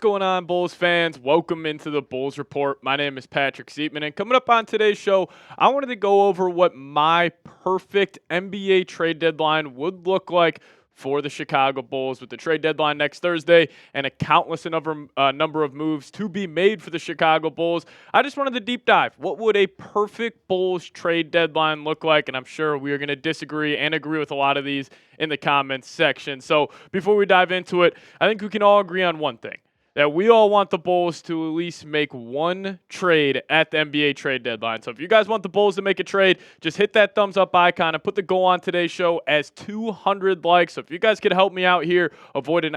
going on, Bulls fans? Welcome into the Bulls Report. My name is Patrick Siepman, and coming up on today's show, I wanted to go over what my perfect NBA trade deadline would look like for the Chicago Bulls, with the trade deadline next Thursday and a countless number of moves to be made for the Chicago Bulls. I just wanted to deep dive. What would a perfect Bulls trade deadline look like? And I'm sure we are going to disagree and agree with a lot of these in the comments section. So before we dive into it, I think we can all agree on one thing, that we all want the Bulls to at least make one trade at the NBA trade deadline. So if you guys want the Bulls to make a trade, just hit that thumbs up icon and put the goal on today's show as 200 likes. So if you guys could help me out here, avoid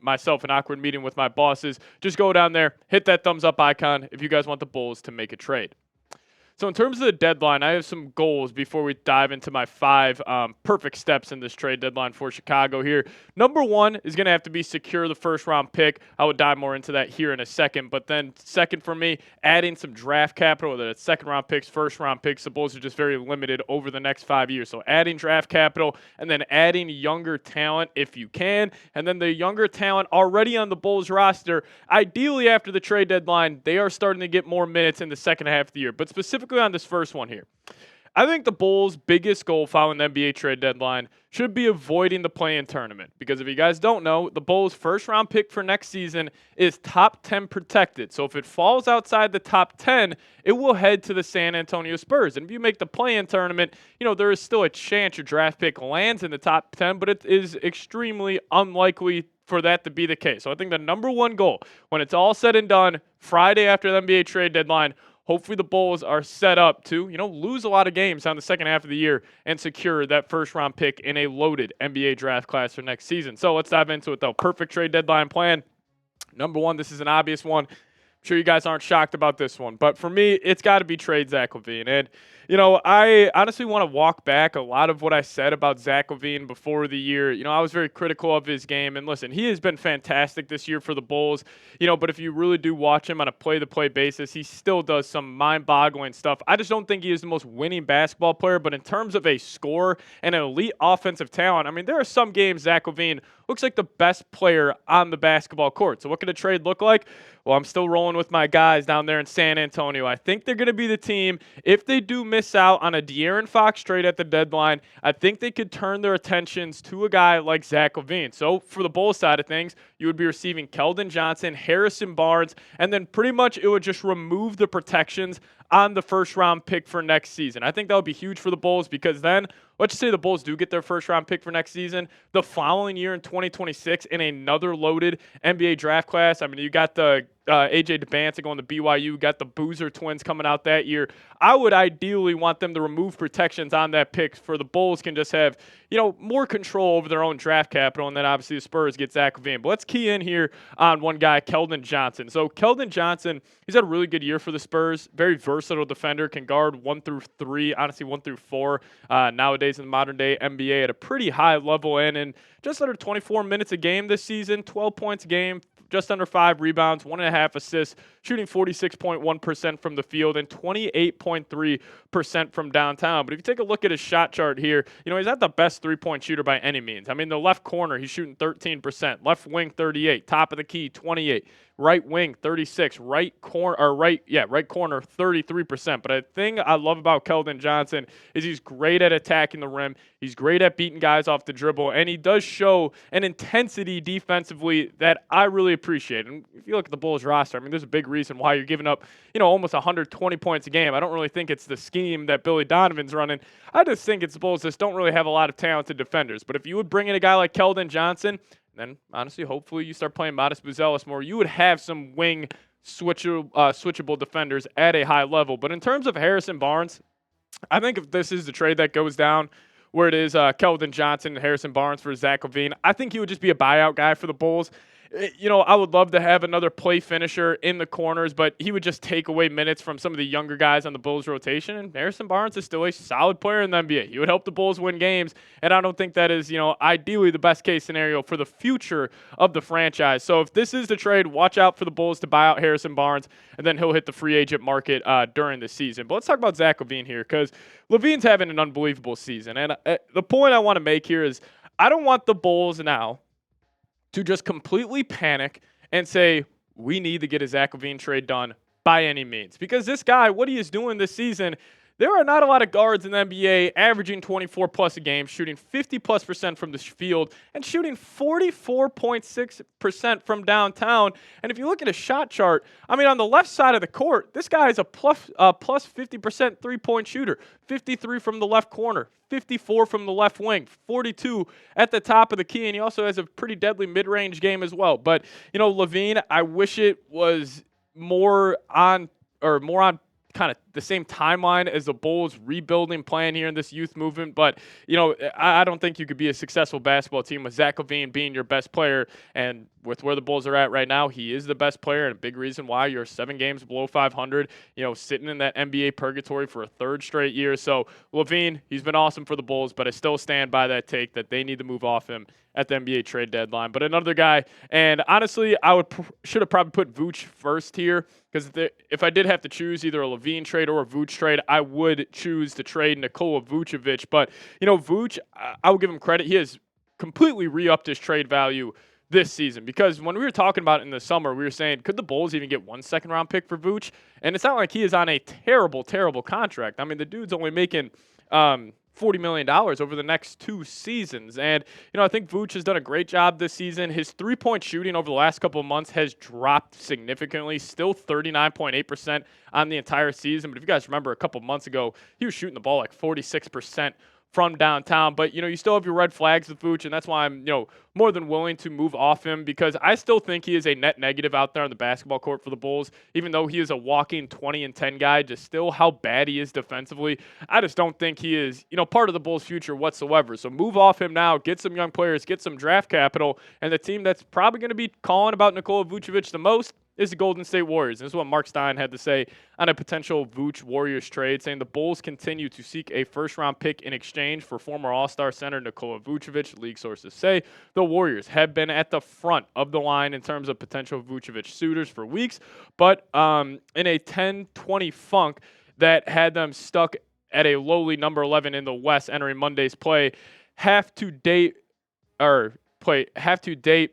myself an awkward meeting with my bosses, just go down there, hit that thumbs up icon if you guys want the Bulls to make a trade. So in terms of the deadline, I have some goals before we dive into my 5 perfect steps in this trade deadline for Chicago here. Number 1 is going to have to be secure the first-round pick. I will dive more into that here in a second. But then second for me, adding some draft capital, whether it's second-round picks, first-round picks. The Bulls are just very limited over the next 5 years. So adding draft capital and then adding younger talent if you can. And then the younger talent already on the Bulls roster, ideally after the trade deadline, they are starting to get more minutes in the second half of the year. But specifically on this first one here, I think the Bulls' biggest goal following the NBA trade deadline should be avoiding the play-in tournament. Because if you guys don't know, the Bulls' first-round pick for next season is top 10 protected. So if it falls outside the top 10, it will head to the San Antonio Spurs. And if you make the play-in tournament, there is still a chance your draft pick lands in the top 10, but it is extremely unlikely for that to be the case. So I think the number one goal, when it's all said and done, Friday after the NBA trade deadline, hopefully the Bulls are set up to, lose a lot of games on the second half of the year and secure that first-round pick in a loaded NBA draft class for next season. So let's dive into it, though. Perfect trade deadline plan. Number 1, this is an obvious one. I'm sure you guys aren't shocked about this one. But for me, it's got to be trade Zach LaVine. And, I honestly want to walk back a lot of what I said about Zach LaVine before the year. I was very critical of his game. And listen, he has been fantastic this year for the Bulls. But if you really do watch him on a play-to-play basis, he still does some mind-boggling stuff. I just don't think he is the most winning basketball player. But in terms of a scorer and an elite offensive talent, there are some games Zach LaVine looks like the best player on the basketball court. So what could a trade look like? Well, I'm still rolling with my guys down there in San Antonio. I think they're going to be the team. If they do miss out on a De'Aaron Fox trade at the deadline, I think they could turn their attentions to a guy like Zach LaVine. So for the Bulls side of things, you would be receiving Keldon Johnson, Harrison Barnes, and then pretty much it would just remove the protections on the first-round pick for next season. I think that would be huge for the Bulls, because then, let's just say the Bulls do get their first-round pick for next season. The following year in 2026, in another loaded NBA draft class, you got the A.J. Debance going to BYU, got the Boozer twins coming out that year. I would ideally want them to remove protections on that pick for the Bulls can just have, more control over their own draft capital, and then obviously the Spurs get Zach LaVine. But let's key in here on one guy, Keldon Johnson. So Keldon Johnson, he's had a really good year for the Spurs. Very versatile defender, can guard 1 through 3, honestly 1 through 4 nowadays in the modern day NBA at a pretty high level, and just under 24 minutes a game this season, 12 points a game, just under 5 rebounds, 1.5 assists, shooting 46.1% from the field and 28.3% from downtown. But if you take a look at his shot chart here, he's not the best three-point shooter by any means. The left corner, he's shooting 13%, left wing 38, top of the key 28, right wing 36, right corner 33%. But a thing I love about Keldon Johnson is he's great at attacking the rim. He's great at beating guys off the dribble, and he does show an intensity defensively that I really appreciate. And if you look at the Bulls roster, there's a big reason why you're giving up, almost 120 points a game. I don't really think it's the scheme that Billy Donovan's running. I just think it's the Bulls just don't really have a lot of talented defenders. But if you would bring in a guy like Keldon Johnson, then honestly, hopefully you start playing Modest Buzelis more, you would have some wing switchable defenders at a high level. But in terms of Harrison Barnes, I think if this is the trade that goes down, where it is Keldon Johnson and Harrison Barnes for Zach LaVine, I think he would just be a buyout guy for the Bulls. I would love to have another play finisher in the corners, but he would just take away minutes from some of the younger guys on the Bulls rotation. And Harrison Barnes is still a solid player in the NBA. He would help the Bulls win games, and I don't think that is, ideally the best case scenario for the future of the franchise. So if this is the trade, watch out for the Bulls to buy out Harrison Barnes, and then he'll hit the free agent market during the season. But let's talk about Zach LaVine here, because LaVine's having an unbelievable season. And the point I want to make here is I don't want the Bulls now to just completely panic and say, we need to get a Zach LaVine trade done by any means. Because this guy, what he is doing this season, there are not a lot of guards in the NBA averaging 24 plus a game, shooting 50 plus % from the field, and shooting 44.6% from downtown. And if you look at his shot chart, I mean, on the left side of the court, this guy is a plus 50% three-point shooter, 53 from the left corner, 54 from the left wing, 42 at the top of the key, and he also has a pretty deadly mid-range game as well. But, LaVine, I wish it was more on kind of the same timeline as the Bulls rebuilding plan here in this youth movement. But, I don't think you could be a successful basketball team with Zach LaVine being your best player. And with where the Bulls are at right now, he is the best player, and a big reason why you're 7 games below 500, sitting in that NBA purgatory for a third straight year. So LaVine, he's been awesome for the Bulls, but I still stand by that take that they need to move off him at the NBA trade deadline. But another guy, and honestly, I should have probably put Vooch first here, because if I did have to choose either a LaVine trade or a Vooch trade, I would choose to trade Nikola Vucevic. But, Vooch, I will give him credit. He has completely re-upped his trade value this season, because when we were talking about it in the summer, we were saying, could the Bulls even get 1 second-round pick for Vooch? And it's not like he is on a terrible, terrible contract. I mean, the dude's only making $40 million over the next 2 seasons. And, I think Vooch has done a great job this season. His three-point shooting over the last couple of months has dropped significantly, still 39.8% on the entire season. But if you guys remember a couple of months ago, he was shooting the ball like 46% from downtown. But, you still have your red flags with Vooch, and that's why I'm, more than willing to move off him, because I still think he is a net negative out there on the basketball court for the Bulls. Even though he is a walking 20-10 guy, just still how bad he is defensively, I just don't think he is, part of the Bulls' future whatsoever. So move off him now, get some young players, get some draft capital, and the team that's probably going to be calling about Nikola Vucevic the most is the Golden State Warriors. This is what Mark Stein had to say on a potential Vooch Warriors trade, saying the Bulls continue to seek a first-round pick in exchange for former All-Star center Nikola Vucevic. League sources say the Warriors have been at the front of the line in terms of potential Vucevic suitors for weeks, but in a 10-20 funk that had them stuck at a lowly number 11 in the West entering Monday's play, have to date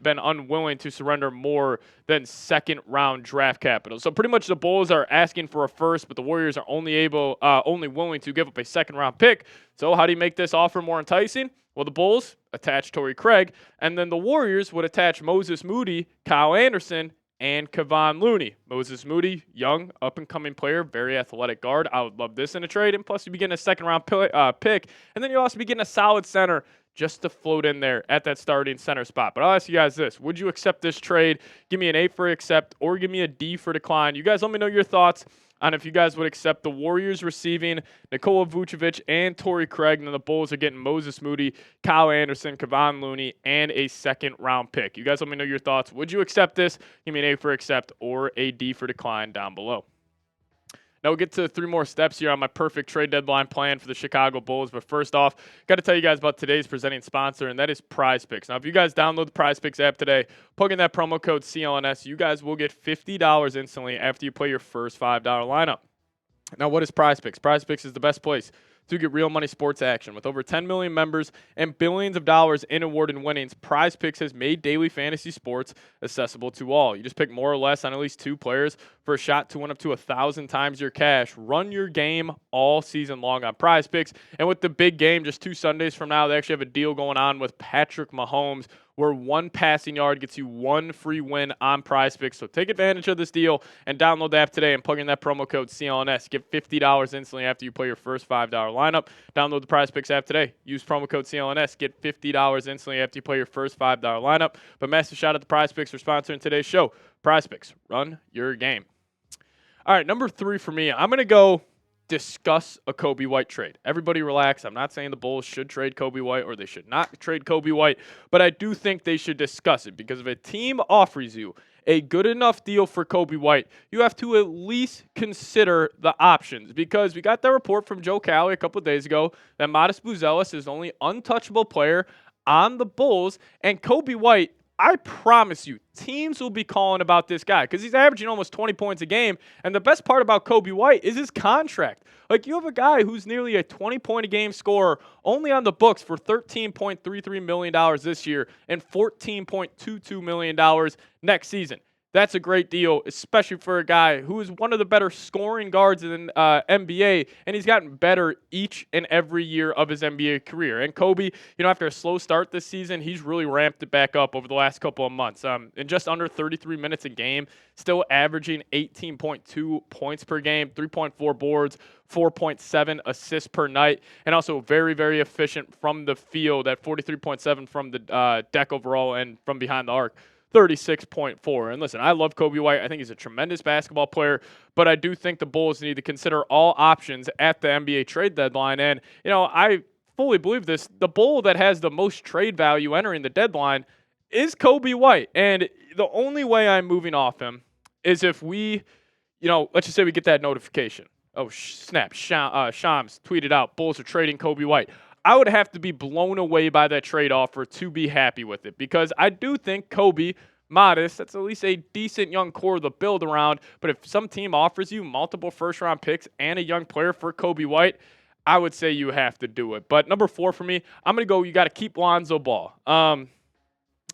been unwilling to surrender more than second-round draft capital. So pretty much the Bulls are asking for a first, but the Warriors are only willing to give up a second-round pick. So how do you make this offer more enticing? Well, the Bulls attach Torrey Craig, and then the Warriors would attach Moses Moody, Kyle Anderson, and Kevon Looney. Moses Moody, young, up-and-coming player, very athletic guard. I would love this in a trade, and plus you'd be getting a second-round pick, and then you'll also be getting a solid center just to float in there at that starting center spot. But I'll ask you guys this. Would you accept this trade? Give me an A for accept or give me a D for decline. You guys let me know your thoughts on if you guys would accept the Warriors receiving Nikola Vucevic and Torrey Craig, and then the Bulls are getting Moses Moody, Kyle Anderson, Kevon Looney, and a second-round pick. You guys let me know your thoughts. Would you accept this? Give me an A for accept or a D for decline down below. Now we'll get to 3 more steps here on my perfect trade deadline plan for the Chicago Bulls. But first off, got to tell you guys about today's presenting sponsor, and that is Prize Picks. Now, if you guys download the Prize Picks app today, plug in that promo code CLNS, you guys will get $50 instantly after you play your first $5 lineup. Now, what is Prize Picks? Prize Picks is the best place to get real money sports action. With over 10 million members and billions of dollars in award and winnings, Prize Picks has made daily fantasy sports accessible to all. You just pick more or less on at least 2 players for a shot to win up to 1,000 times your cash. Run your game all season long on Prize Picks. And with the big game just 2 Sundays from now, they actually have a deal going on with Patrick Mahomes, where 1 passing yard gets you 1 free win on Prize Picks. So take advantage of this deal and download the app today and plug in that promo code CLNS. Get $50 instantly after you play your first $5 lineup. Download the Prize Picks app today. Use promo code CLNS. Get $50 instantly after you play your first $5 lineup. But massive shout out to Prize Picks for sponsoring today's show. Prize Picks, run your game. All right, number 3 for me, I'm going to go discuss a Coby White trade. Everybody relax. I'm not saying the Bulls should trade Coby White or they should not trade Coby White, but I do think they should discuss it, because if a team offers you a good enough deal for Coby White, you have to at least consider the options, because we got that report from Joe Cowley a couple of days ago that Modest Buzelis is the only untouchable player on the Bulls, and Coby White, I promise you, teams will be calling about this guy because he's averaging almost 20 points a game. And the best part about Coby White is his contract. Like, you have a guy who's nearly a 20-point-a-game scorer only on the books for $13.33 million this year and $14.22 million next season. That's a great deal, especially for a guy who is one of the better scoring guards in NBA, and he's gotten better each and every year of his NBA career. And Kobe, after a slow start this season, he's really ramped it back up over the last couple of months. In just under 33 minutes a game, still averaging 18.2 points per game, 3.4 boards, 4.7 assists per night, and also very, very efficient from the field at 43.7 from the deck overall and from behind the arc. 36.4. And listen, I love Kobe White. I think he's a tremendous basketball player, but I do think the Bulls need to consider all options at the NBA trade deadline. And, I fully believe this. The Bull that has the most trade value entering the deadline is Kobe White. And the only way I'm moving off him is if we, let's just say we get that notification. Oh, snap. Shams tweeted out, Bulls are trading Kobe White. I would have to be blown away by that trade offer to be happy with it, because I do think Kobe, modest, that's at least a decent young core to build around. But if some team offers you multiple first-round picks and a young player for Kobe White, I would say you have to do it. But number 4 for me, I'm going to go, you got to keep Lonzo Ball.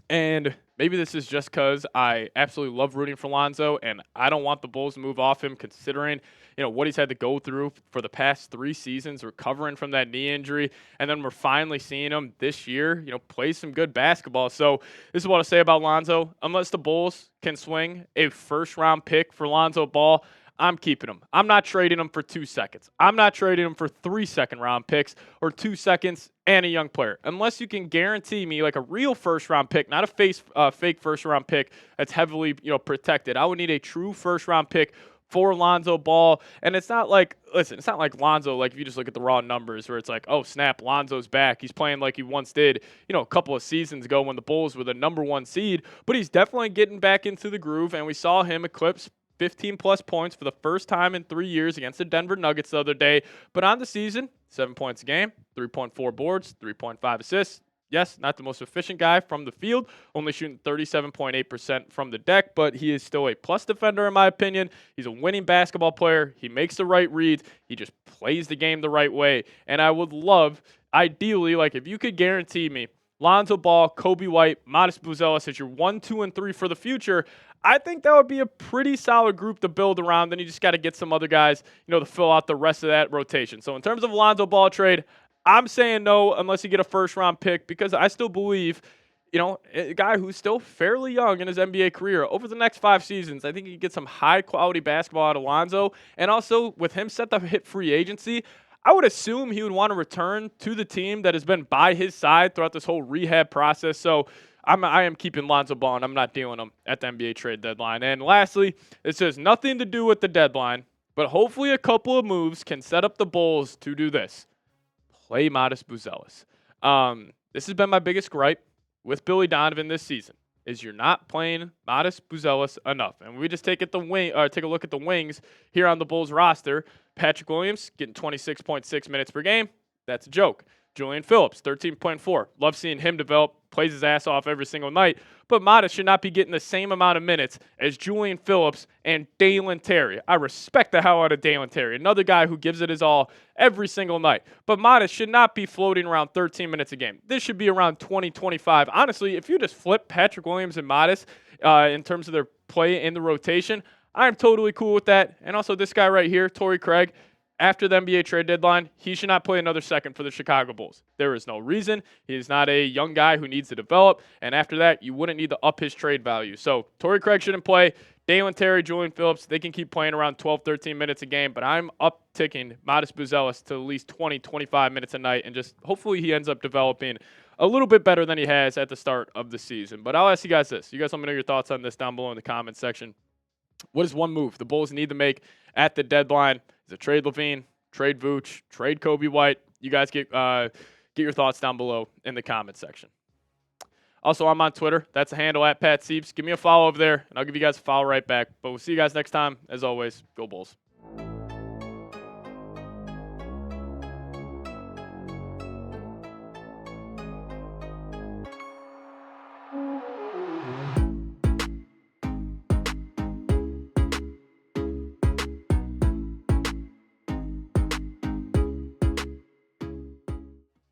And maybe this is just because I absolutely love rooting for Lonzo, and I don't want the Bulls to move off him, considering what he's had to go through for the past 3 seasons, recovering from that knee injury, and then we're finally seeing him this year, play some good basketball. So this is what I say about Lonzo. Unless the Bulls can swing a first-round pick for Lonzo Ball, I'm keeping him. I'm not trading him for 2 seconds. I'm not trading him for 3 second-round picks or 2 seconds and a young player. Unless you can guarantee me like a real first-round pick, not a fake first-round pick that's heavily protected. I would need a true first-round pick for Lonzo Ball. And it's not like Lonzo, like if you just look at the raw numbers where it's like, oh, snap, Lonzo's back. He's playing like he once did, a couple of seasons ago when the Bulls were the number 1 seed. But he's definitely getting back into the groove, and we saw him eclipse 15-plus points for the first time in 3 years against the Denver Nuggets the other day. But on the season, 7 points a game, 3.4 boards, 3.5 assists. Yes, not the most efficient guy from the field, only shooting 37.8% from the deck, but he is still a plus defender in my opinion. He's a winning basketball player. He makes the right reads. He just plays the game the right way. And I would love, ideally, like if you could guarantee me Lonzo Ball, Kobe White, Modest Buzelis as your 1, 2, and 3 for the future, I think that would be a pretty solid group to build around. Then you just got to get some other guys, to fill out the rest of that rotation. So in terms of Lonzo Ball trade, I'm saying no unless you get a first-round pick, because I still believe, a guy who's still fairly young in his NBA career, over the next 5 seasons, I think he can get some high-quality basketball out of Lonzo. And also, with him set to hit free agency, I would assume he would want to return to the team that has been by his side throughout this whole rehab process. So I am keeping Lonzo Ball, and I'm not dealing him at the NBA trade deadline. And lastly, this has nothing to do with the deadline, but hopefully a couple of moves can set up the Bulls to do this. Play Modest Buzelis. This has been my biggest gripe with Billy Donovan this season, is you're not playing Modest Buzelis enough. And we just take a look at the wings here on the Bulls roster. Patrick Williams getting 26.6 minutes per game. That's a joke. Julian Phillips, 13.4. Love seeing him develop, plays his ass off every single night. But Modest should not be getting the same amount of minutes as Julian Phillips and Dalen Terry. I respect the hell out of Dalen Terry, another guy who gives it his all every single night. But Modest should not be floating around 13 minutes a game. This should be around 20, 25. Honestly, if you just flip Patrick Williams and Modest in terms of their play in the rotation, I'm totally cool with that. And also this guy right here, Torrey Craig, after the NBA trade deadline, he should not play another second for the Chicago Bulls. There is no reason. He is not a young guy who needs to develop. And after that, you wouldn't need to up his trade value. So Torrey Craig shouldn't play. Dalen Terry, Julian Phillips, they can keep playing around 12, 13 minutes a game. But I'm upticking Modest Buzelis to at least 20, 25 minutes a night. And just hopefully he ends up developing a little bit better than he has at the start of the season. But I'll ask you guys this. You guys let me know your thoughts on this down below in the comments section. What is one move the Bulls need to make at the deadline? Is it trade LaVine, trade Vooch, trade Kobe White? You guys get your thoughts down below in the comments section. Also, I'm on Twitter. That's the handle at Pat Sieps. Give me a follow over there, and I'll give you guys a follow right back. But we'll see you guys next time. As always, go Bulls.